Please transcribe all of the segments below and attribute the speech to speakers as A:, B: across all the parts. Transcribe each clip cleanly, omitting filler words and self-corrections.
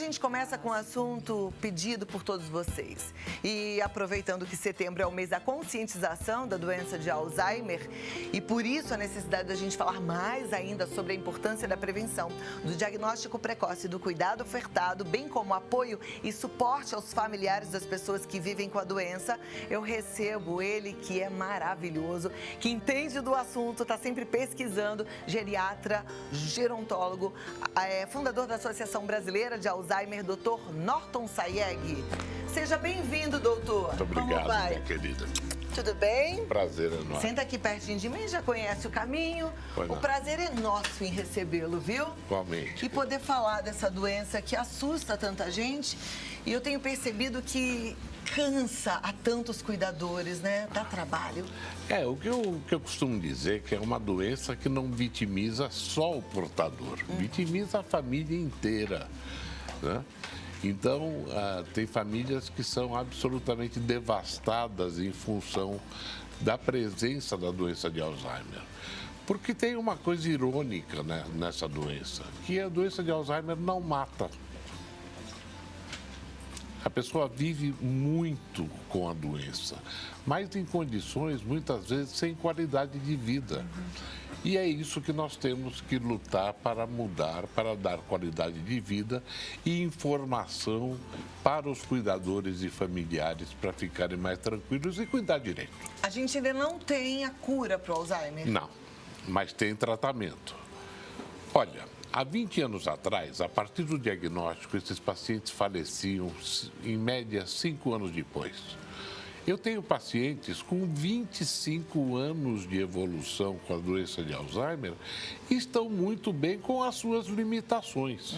A: gente começa com um assunto pedido por todos vocês. E aproveitando que setembro é o mês da conscientização da doença de Alzheimer, e por isso a necessidade da gente falar mais ainda sobre a importância da prevenção, do diagnóstico precoce e do cuidado ofertado, bem como apoio e suporte aos familiares das pessoas que vivem com a doença, eu recebo ele, que é maravilhoso, que entende do assunto, está sempre pesquisando, geriatra, gerontólogo, fundador da Associação Brasileira de Alzheimer, Dr. Norton Sayeg. Seja bem-vindo, doutor.
B: Muito obrigado,
A: Como vai?
B: minha querida.
A: Tudo bem?
B: Prazer é nosso.
A: Senta aqui pertinho de mim, já conhece o caminho.
B: Pois não.
A: O prazer é nosso em recebê-lo, viu?
B: Igualmente.
A: E poder falar dessa doença que assusta tanta gente. E eu tenho percebido que cansa a tantos cuidadores, né? Dá trabalho.
B: O que eu costumo dizer é que é uma doença que não vitimiza só o portador, vitimiza a família inteira, né? Então, tem famílias que são absolutamente devastadas em função da presença da doença de Alzheimer. Porque tem uma coisa irônica, né, nessa doença, que a doença de Alzheimer não mata. A pessoa vive muito com a doença, mas em condições, muitas vezes, sem qualidade de vida. E é isso que nós temos que lutar para mudar, para dar qualidade de vida e informação para os cuidadores e familiares para ficarem mais tranquilos e cuidar direito.
A: A gente ainda não tem a cura para o Alzheimer.
B: Não, mas tem tratamento. Olha, há 20 anos atrás, a partir do diagnóstico, esses pacientes faleciam, em média, 5 anos depois. Eu tenho pacientes com 25 anos de evolução com a doença de Alzheimer e estão muito bem com as suas limitações.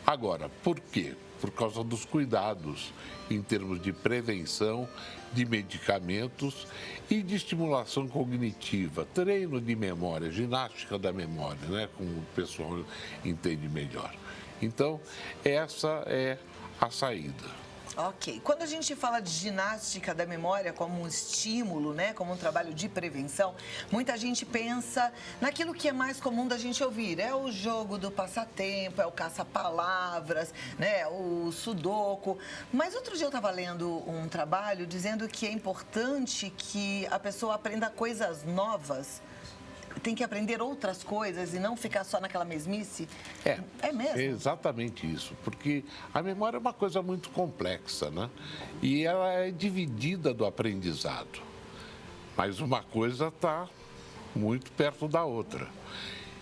B: Agora, por quê? Por causa dos cuidados em termos de prevenção, de medicamentos e de estimulação cognitiva, treino de memória, ginástica da memória, né? Como o pessoal entende melhor. Então, essa é a saída.
A: Ok. Quando a gente fala de ginástica da memória como um estímulo, né, como um trabalho de prevenção, muita gente pensa naquilo que é mais comum da gente ouvir. É o jogo do passatempo, é o caça-palavras, né, o sudoku. Mas outro dia eu estava lendo um trabalho dizendo que é importante que a pessoa aprenda coisas novas. Tem que aprender outras coisas e não ficar só naquela mesmice? É mesmo?
B: É exatamente isso, porque a memória é uma coisa muito complexa, né? E ela é dividida do aprendizado. Mas uma coisa está muito perto da outra.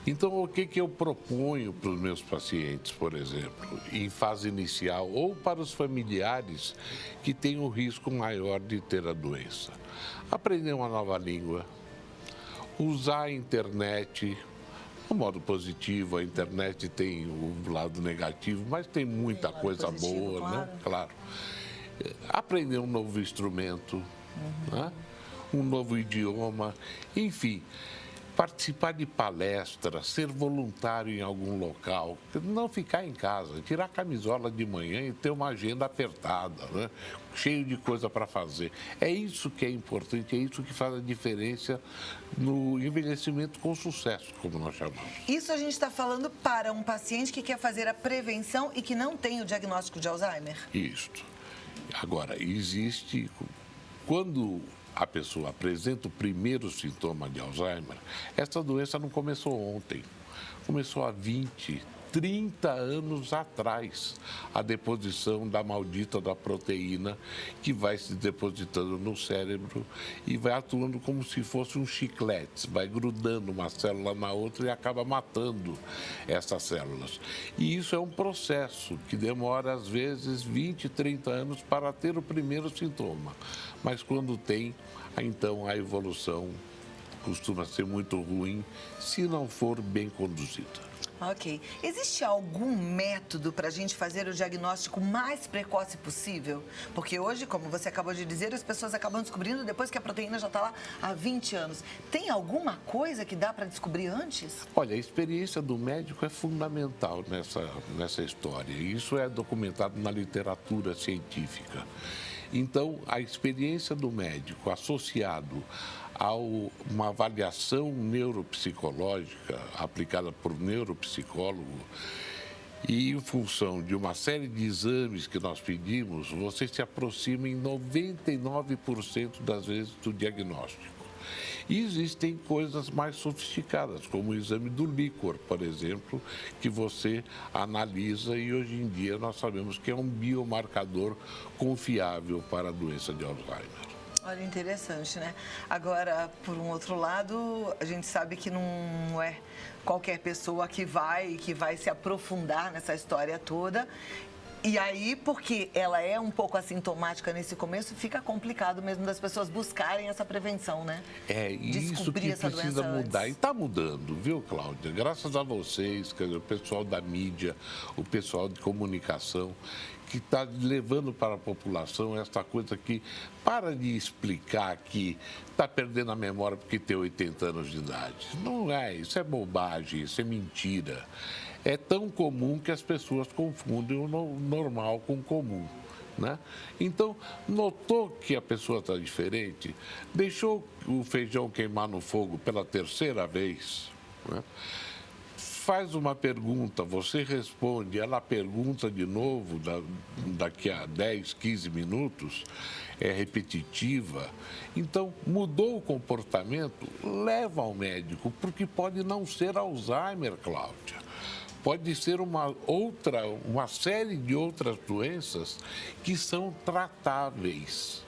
B: Então, o que eu proponho para os meus pacientes, por exemplo, em fase inicial, ou para os familiares que têm um risco maior de ter a doença? Aprender uma nova língua. Usar a internet, no modo positivo, a internet tem o lado negativo, mas tem muita coisa boa,
A: claro.
B: né? Claro. Aprender um novo instrumento, né? Um novo idioma, enfim. Participar de palestras, ser voluntário em algum local, não ficar em casa, tirar a camisola de manhã e ter uma agenda apertada, né? Cheio de coisa para fazer. É isso que é importante, é isso que faz a diferença no envelhecimento com sucesso, como nós chamamos.
A: Isso a gente está falando para um paciente que quer fazer a prevenção e que não tem o diagnóstico de Alzheimer?
B: Isto. Agora, existe... Quando a pessoa apresenta o primeiro sintoma de Alzheimer, essa doença não começou ontem, começou há 20, 30 anos atrás, a deposição da maldita da proteína que vai se depositando no cérebro e vai atuando como se fosse um chiclete, vai grudando uma célula na outra e acaba matando essas células. E isso é um processo que demora, às vezes, 20, 30 anos para ter o primeiro sintoma. Mas quando tem, então a evolução costuma ser muito ruim se não for bem conduzida.
A: Ok. Existe algum método para a gente fazer o diagnóstico mais precoce possível? Porque hoje, como você acabou de dizer, as pessoas acabam descobrindo depois que a proteína já está lá há 20 anos. Tem alguma coisa que dá para descobrir antes?
B: Olha, a experiência do médico é fundamental nessa história. Isso é documentado na literatura científica. Então, a experiência do médico associado a uma avaliação neuropsicológica aplicada por neuropsicólogo E em função de uma série de exames que nós pedimos, você se aproxima em 99% das vezes do diagnóstico. E existem coisas mais sofisticadas, como o exame do líquor, por exemplo, que você analisa e hoje em dia nós sabemos que é um biomarcador confiável para a doença de Alzheimer.
A: Olha, interessante, né? Agora, por um outro lado, a gente sabe que não é qualquer pessoa que vai se aprofundar nessa história toda. E aí, porque ela é um pouco assintomática nesse começo, fica complicado mesmo das pessoas buscarem essa prevenção, né?
B: É isso
A: Descobrir
B: que
A: essa
B: precisa
A: doença
B: mudar.
A: antes.
B: E está mudando, viu, Cláudia? Graças a vocês, quer dizer, o pessoal da mídia, o pessoal de comunicação, que está levando para a população essa coisa que para de explicar que está perdendo a memória porque tem 80 anos de idade. Não é, isso é bobagem, isso é mentira. É tão comum que as pessoas confundem o normal com o comum, né? Então, notou que a pessoa está diferente, deixou o feijão queimar no fogo pela terceira vez, né? Faz uma pergunta, você responde, ela pergunta de novo, daqui a 10, 15 minutos, é repetitiva. Então, mudou o comportamento, leva ao médico, porque pode não ser Alzheimer, Cláudia. Pode ser uma série de outras doenças que são tratáveis.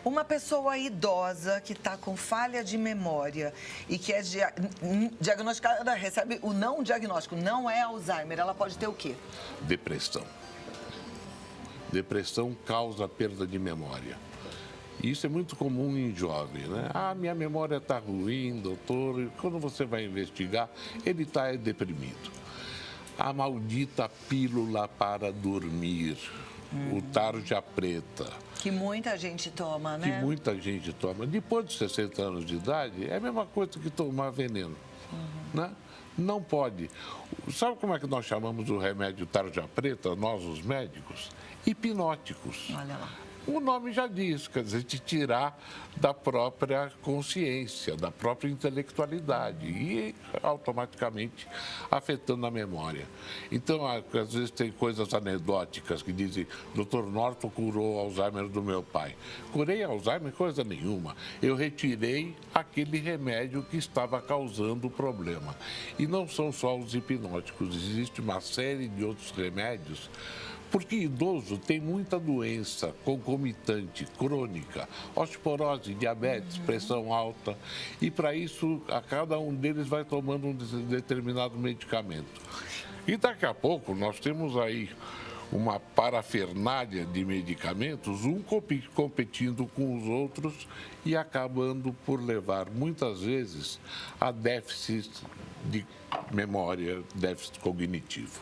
A: Uma pessoa idosa que está com falha de memória e que é diagnosticada, recebe o não diagnóstico, não é Alzheimer, ela pode ter o quê?
B: Depressão. Depressão causa perda de memória. Isso é muito comum em jovem, né? Ah, minha memória está ruim, doutor. E quando você vai investigar, ele está deprimido. A maldita pílula para dormir, o tarja preta.
A: Que muita gente toma, né?
B: Que muita gente toma. Depois de 60 anos de idade, é a mesma coisa que tomar veneno, né? Não pode. Sabe como é que nós chamamos o remédio tarja preta, nós os médicos? Hipnóticos.
A: Olha lá.
B: O nome já diz, quer dizer, te tirar da própria consciência, da própria intelectualidade e automaticamente afetando a memória. Então, às vezes tem coisas anedóticas que dizem, Dr. Norton curou o Alzheimer do meu pai. Curei Alzheimer? Coisa nenhuma. Eu retirei aquele remédio que estava causando o problema. E não são só os hipnóticos, existe uma série de outros remédios. Porque idoso tem muita doença concomitante, crônica, osteoporose, diabetes, pressão alta. E para isso, a cada um deles vai tomando um determinado medicamento. E daqui a pouco nós temos aí uma parafernália de medicamentos, um competindo com os outros e acabando por levar, muitas vezes, a déficit de memória, déficit cognitivo.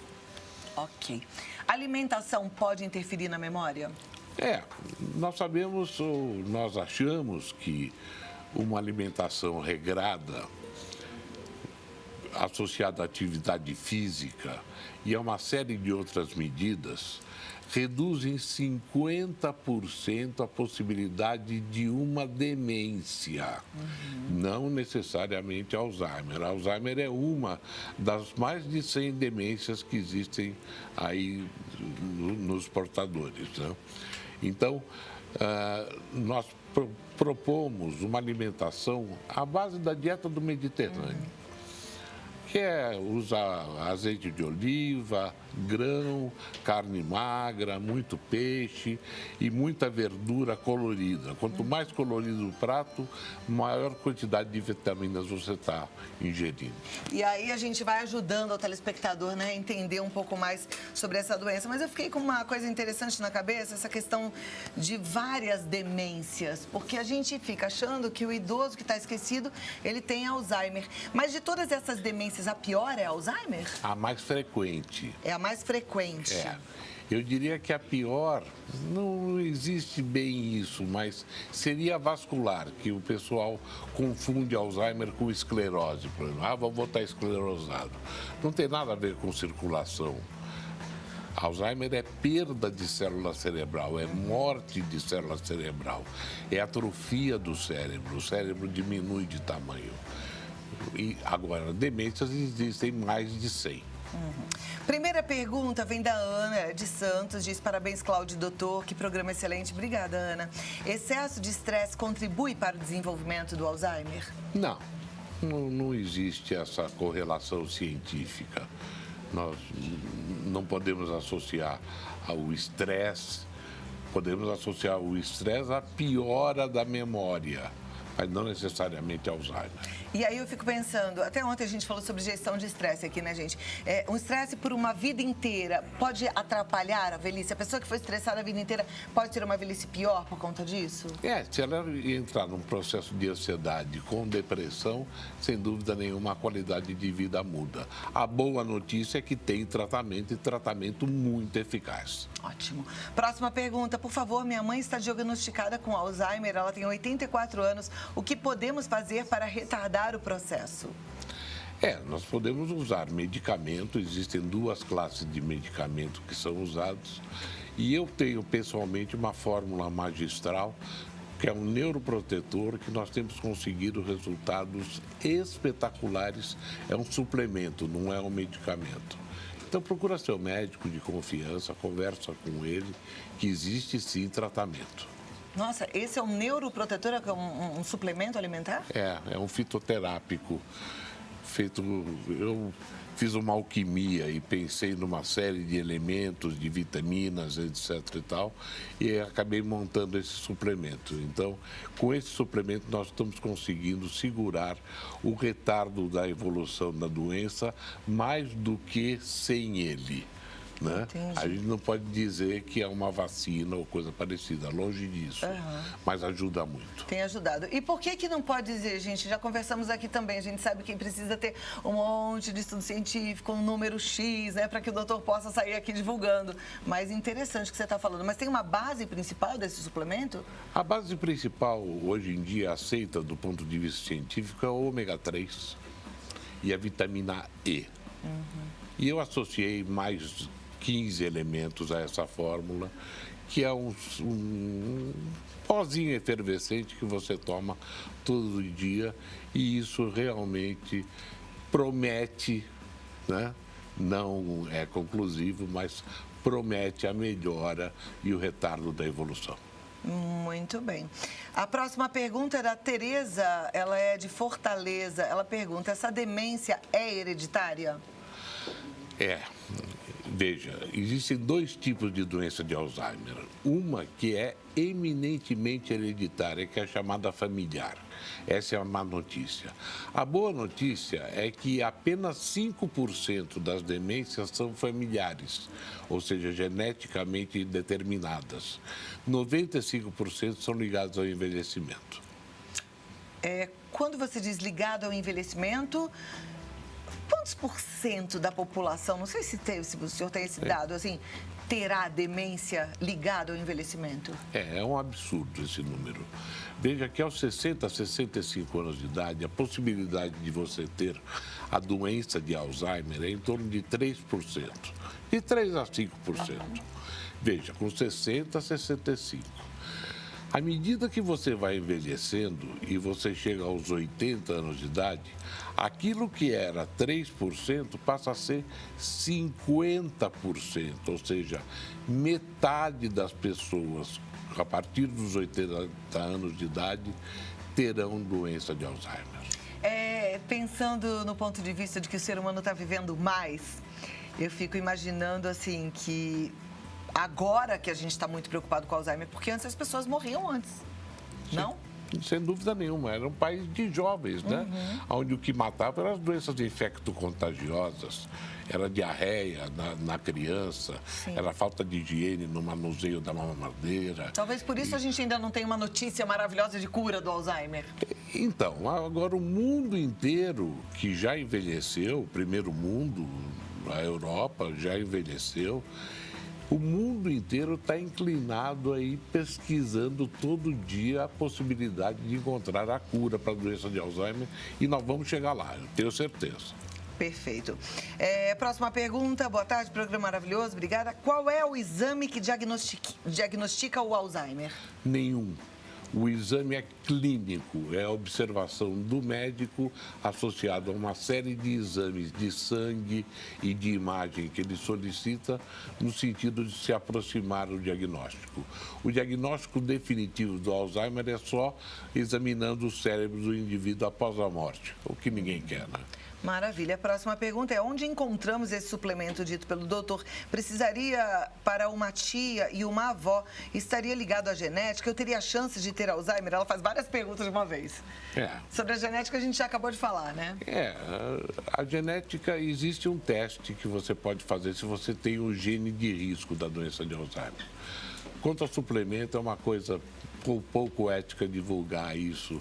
A: Ok. Alimentação pode interferir na memória?
B: Nós sabemos, ou nós achamos que uma alimentação regrada, associada à atividade física e a uma série de outras medidas, reduz em 50% a possibilidade de uma demência, não necessariamente Alzheimer. Alzheimer é uma das mais de 100 demências que existem aí nos portadores, né? Então, nós propomos uma alimentação à base da dieta do Mediterrâneo, que é usar azeite de oliva, grão, carne magra, muito peixe e muita verdura colorida. Quanto mais colorido o prato, maior quantidade de vitaminas você está ingerindo.
A: E aí a gente vai ajudando o telespectador, né, a entender um pouco mais sobre essa doença. Mas eu fiquei com uma coisa interessante na cabeça, essa questão de várias demências, porque a gente fica achando que o idoso que está esquecido, ele tem Alzheimer. Mas de todas essas demências, a pior é Alzheimer?
B: A mais frequente.
A: É a mais frequente.
B: Eu diria que a pior, não existe bem isso, mas seria a vascular, que o pessoal confunde Alzheimer com esclerose, por exemplo. Vou estar esclerosado. Não tem nada a ver com circulação. Alzheimer é perda de célula cerebral, é morte de célula cerebral, é atrofia do cérebro, o cérebro diminui de tamanho. E agora, demências existem mais de 100.
A: Primeira pergunta vem da Ana de Santos, diz: parabéns, Cláudio e doutor, que programa excelente. Obrigada, Ana. Excesso de estresse contribui para o desenvolvimento do Alzheimer?
B: Não existe essa correlação científica. Nós não podemos associar ao estresse, podemos associar o estresse à piora da memória, mas não necessariamente Alzheimer.
A: E aí eu fico pensando, até ontem a gente falou sobre gestão de estresse aqui, né, gente? Um estresse por uma vida inteira pode atrapalhar a velhice? A pessoa que foi estressada a vida inteira pode ter uma velhice pior por conta disso?
B: Se ela entrar num processo de ansiedade com depressão, sem dúvida nenhuma a qualidade de vida muda. A boa notícia é que tem tratamento e tratamento muito eficaz.
A: Ótimo. Próxima pergunta, por favor. Minha mãe está diagnosticada com Alzheimer, ela tem 84 anos. O que podemos fazer para retardar o processo?
B: Nós podemos usar medicamento, existem duas classes de medicamento que são usados. E eu tenho pessoalmente uma fórmula magistral, que é um neuroprotetor, que nós temos conseguido resultados espetaculares. É um suplemento, não é um medicamento. Então, procura seu médico de confiança, conversa com ele, que existe sim tratamento.
A: Nossa, esse é um neuroprotetor, é um suplemento alimentar?
B: É um fitoterápico feito... Eu fiz uma alquimia e pensei numa série de elementos, de vitaminas, etc. e tal, e acabei montando esse suplemento. Então, com esse suplemento, nós estamos conseguindo segurar o retardo da evolução da doença mais do que sem ele. Né? A gente não pode dizer que é uma vacina ou coisa parecida, longe disso, mas ajuda muito.
A: Tem ajudado. E por que não pode dizer, gente, já conversamos aqui também, a gente sabe que precisa ter um monte de estudo científico, um número X, né, para que o doutor possa sair aqui divulgando. Mas interessante o que você está falando. Mas tem uma base principal desse suplemento?
B: A base principal, hoje em dia, aceita do ponto de vista científico, é o ômega 3 e a vitamina E. E eu associei mais 15 elementos a essa fórmula, que é um pozinho efervescente que você toma todo dia, e isso realmente promete, né? Não é conclusivo, mas promete a melhora e o retardo da evolução.
A: Muito bem. A próxima pergunta é da Tereza, ela é de Fortaleza. Ela pergunta: essa demência é hereditária?
B: Veja, existem dois tipos de doença de Alzheimer. Uma que é eminentemente hereditária, que é a chamada familiar. Essa é a má notícia. A boa notícia é que apenas 5% das demências são familiares, ou seja, geneticamente determinadas. 95% são ligados ao envelhecimento.
A: Quando você diz ligado ao envelhecimento, quantos por cento da população, não sei se o senhor tem esse dado, assim, terá demência ligada ao envelhecimento?
B: É um absurdo esse número. Veja que aos 60, 65 anos de idade, a possibilidade de você ter a doença de Alzheimer é em torno de 3%, de 3 a 5%. Veja, com 60 a 65. À medida que você vai envelhecendo e você chega aos 80 anos de idade, aquilo que era 3% passa a ser 50%, ou seja, metade das pessoas a partir dos 80 anos de idade terão doença de Alzheimer.
A: Pensando no ponto de vista de que o ser humano está vivendo mais, eu fico imaginando assim que agora que a gente está muito preocupado com Alzheimer, porque antes as pessoas morriam antes, não?
B: Sem dúvida nenhuma, era um país de jovens, né? Onde o que matava eram as doenças infecto-contagiosas, era diarreia na criança, era falta de higiene no manuseio da mamadeira.
A: Talvez por isso a gente ainda não tem uma notícia maravilhosa de cura do Alzheimer.
B: Então, agora o mundo inteiro que já envelheceu, o primeiro mundo, a Europa já envelheceu, o mundo inteiro está inclinado aí pesquisando todo dia a possibilidade de encontrar a cura para a doença de Alzheimer, e nós vamos chegar lá, eu tenho certeza.
A: Perfeito. Próxima pergunta. Boa tarde, programa maravilhoso, obrigada. Qual é o exame que diagnostica o Alzheimer?
B: Nenhum. O exame é clínico, é a observação do médico associado a uma série de exames de sangue e de imagem que ele solicita no sentido de se aproximar do diagnóstico. O diagnóstico definitivo do Alzheimer é só examinando o cérebro do indivíduo após a morte, o que ninguém quer, né?
A: Maravilha. A próxima pergunta é: onde encontramos esse suplemento dito pelo doutor? Precisaria para uma tia e uma avó? Estaria ligado à genética? Eu teria chance de ter Alzheimer? Ela faz várias perguntas de uma vez. Sobre a genética a gente já acabou de falar, né?
B: A genética, existe um teste que você pode fazer se você tem o gene de risco da doença de Alzheimer. Quanto ao suplemento, é uma coisa pouco ética divulgar isso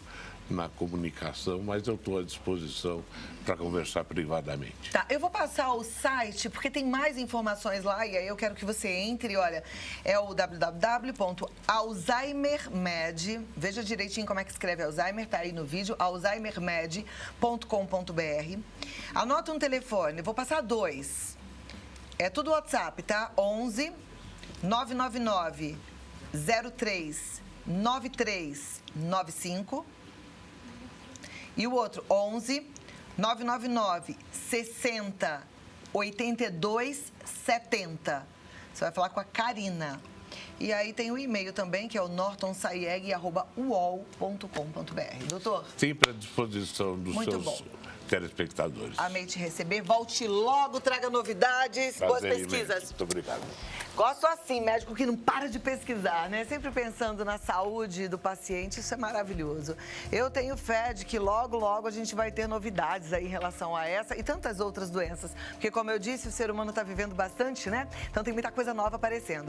B: na comunicação, mas eu estou à disposição para conversar privadamente.
A: Tá, eu vou passar o site, porque tem mais informações lá, e aí eu quero que você entre, olha, é o www.alzheimermed, veja direitinho como é que escreve Alzheimer, tá aí no vídeo, alzheimermed.com.br. Anota um telefone, vou passar 2. É tudo WhatsApp, tá? 11 999 03 9395. E o outro, 11 999 60 82 70. Você vai falar com a Karina. E aí tem o e-mail também, que é o nortonsaieg@uol.com.br. Doutor?
B: Sempre à disposição dos seus telespectadores.
A: Amei te receber. Volte logo, traga novidades, boas pesquisas.
B: Muito obrigado.
A: Gosto assim, médico que não para de pesquisar, né? Sempre pensando na saúde do paciente, isso é maravilhoso. Eu tenho fé de que logo, logo a gente vai ter novidades aí em relação a essa e tantas outras doenças. Porque, como eu disse, o ser humano está vivendo bastante, né? Então tem muita coisa nova aparecendo.